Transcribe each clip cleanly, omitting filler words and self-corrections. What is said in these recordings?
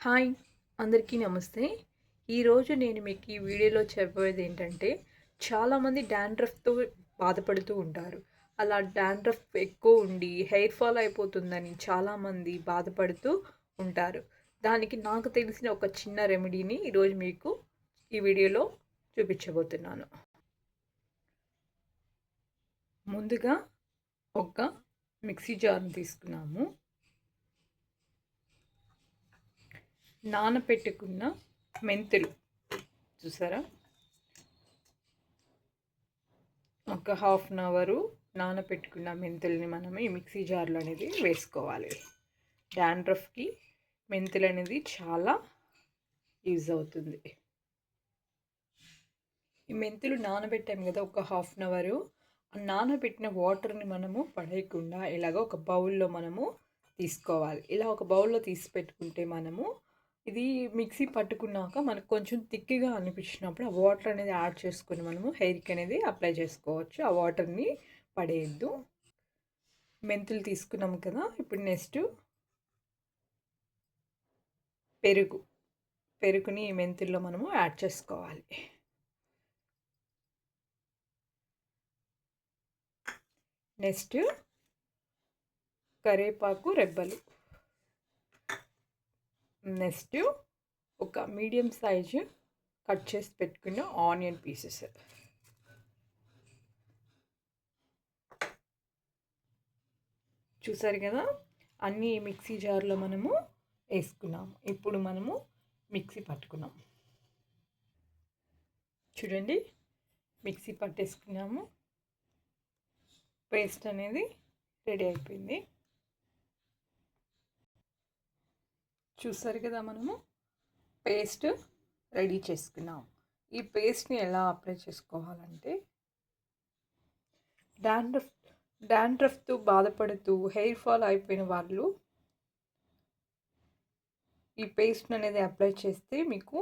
Hi అందరికీ నమస్తే. ఈరోజు నేను మీకు ఈ వీడియోలో చెప్పబోయేది ఏంటంటే, చాలామంది డాండ్రఫ్‌తో బాధపడుతూ ఉంటారు. అలా డాండ్రఫ్ ఎక్కువ ఉండి హెయిర్ ఫాల్ అయిపోతుందని చాలామంది బాధపడుతూ ఉంటారు. దానికి నాకు తెలిసిన ఒక చిన్న రెమెడీని ఈరోజు మీకు ఈ వీడియోలో చూపించబోతున్నాను. ముందుగా ఒక మిక్సీ జార్‌ని తీసుకున్నాము. నానపెట్టుకున్న మెంతులు చూసారా, ఒక హాఫ్ అన్ అవరు నానపెట్టుకున్న మెంతుల్ని మనం ఈ మిక్సీ జార్లో అనేది వేసుకోవాలి. డాండ్రఫ్కి మెంతులు అనేది చాలా యూజ్ అవుతుంది. ఈ మెంతులు నానబెట్టాము కదా ఒక హాఫ్ అన్ అవరు, ఆ నానబెట్టిన వాటర్ని మనము పడేయకుండా ఇలాగ ఒక బౌల్లో మనము తీసుకోవాలి. ఇలా ఒక బౌల్లో తీసి పెట్టుకుంటే మనము ఇది మిక్సీ పట్టుకున్నాక మనకు కొంచెం థిక్‌గా అనిపించినప్పుడు ఆ వాటర్ అనేది యాడ్ చేసుకొని మనము హెయిర్‌కి అనేది అప్లై చేసుకోవచ్చు. ఆ వాటర్‌ని పడేయద్దు. మెంతులు తీసుకున్నాము కదా, ఇప్పుడు నెక్స్ట్ పెరుగుని ఈ మెంతుల్లో మనము యాడ్ చేసుకోవాలి. నెక్స్ట్ కరివేపాకు రెబ్బలు. నెక్స్ట్ ఒక మీడియం సైజు కట్ చేసి పెట్టుకున్న ఆనియన్ పీసెస్. చూసారు కదా, అన్నీ మిక్సీ జార్లో మనము వేసుకున్నాము. ఇప్పుడు మనము మిక్సీ పట్టుకున్నాం. చూడండి, మిక్సీ పట్టేసుకున్నాము. పేస్ట్ అనేది రెడీ అయిపోయింది. చూసారు కదా, మనము పేస్ట్ రెడీ చేసుకున్నాం. ఈ పేస్ట్ని ఎలా అప్లై చేసుకోవాలంటే, డాండ్రఫ్తో బాధపడుతూ హెయిర్ ఫాల్ అయిపోయిన వాళ్ళు ఈ పేస్ట్ అనేది అప్లై చేస్తే మీకు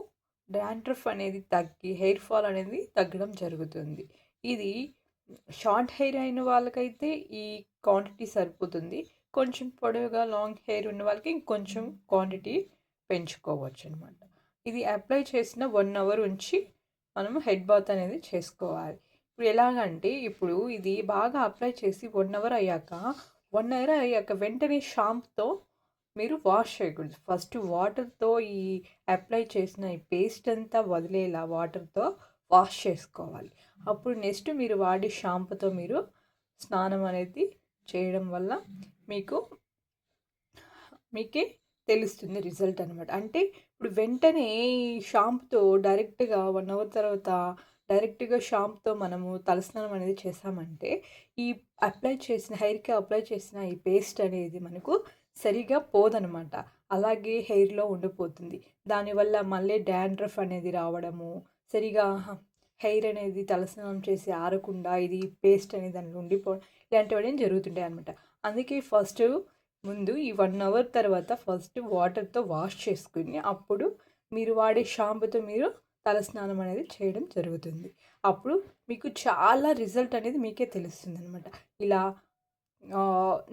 డాండ్రఫ్ అనేది తగ్గి హెయిర్ ఫాల్ అనేది తగ్గడం జరుగుతుంది. ఇది షార్ట్ హెయిర్ అయిన వాళ్ళకైతే ఈ క్వాంటిటీ సరిపోతుంది. కొంచెం పొడవుగా లాంగ్ హెయిర్ ఉన్న వాళ్ళకి ఇంకొంచెం క్వాంటిటీ పెంచుకోవచ్చు అనమాట. ఇది అప్లై చేసిన 1 అవర్ ఉంచి మనము హెడ్ బాత్ అనేది చేసుకోవాలి. ఇప్పుడు ఎలాగంటే, ఇప్పుడు ఇది బాగా అప్లై చేసి 1 అవర్ అయ్యాక వెంటనే షాంపుతో మీరు వాష్ చేయకూడదు. ఫస్ట్ వాటర్తో ఈ అప్లై చేసిన ఈ పేస్ట్ అంతా వదిలేలా వాటర్తో వాష్ చేసుకోవాలి. అప్పుడు నెక్స్ట్ మీరు వాడే షాంపుతో మీరు స్నానం అనేది చేయడం వల్ల మీకే తెలుస్తుంది రిజల్ట్ అనమాట. అంటే ఇప్పుడు వెంటనే ఈ షాంపుతో డైరెక్ట్గా 1 అవర్ తర్వాత డైరెక్ట్గా షాంపుతో మనము తలస్నానం అనేది చేసామంటే ఈ హెయిర్కి అప్లై చేసిన ఈ పేస్ట్ అనేది మనకు సరిగా పోదనమాట. అలాగే హెయిర్లో ఉండిపోతుంది. దానివల్ల మళ్ళీ డాండ్రఫ్ అనేది రావడము, సరిగా హెయిర్ అనేది తలస్నానం చేసి ఆరకుండా ఇది పేస్ట్ అనేది దానిలో ఉండిపోవడం, ఇలాంటివన్నీ జరుగుతుంటాయి అనమాట. అందుకే ముందు ఈ 1 అవర్ తర్వాత ఫస్ట్ వాటర్తో వాష్ చేసుకుని అప్పుడు మీరు వాడే షాంపుతో మీరు తలస్నానం అనేది చేయడం జరుగుతుంది. అప్పుడు మీకు చాలా రిజల్ట్ అనేది మీకే తెలుస్తుంది అనమాట. ఇలా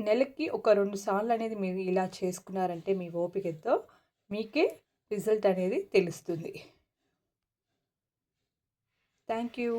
నెలకి ఒక 2 సార్లు అనేది మీరు ఇలా చేసుకున్నారంటే మీ ఓపికతో మీకే రిజల్ట్ అనేది తెలుస్తుంది. Thank you.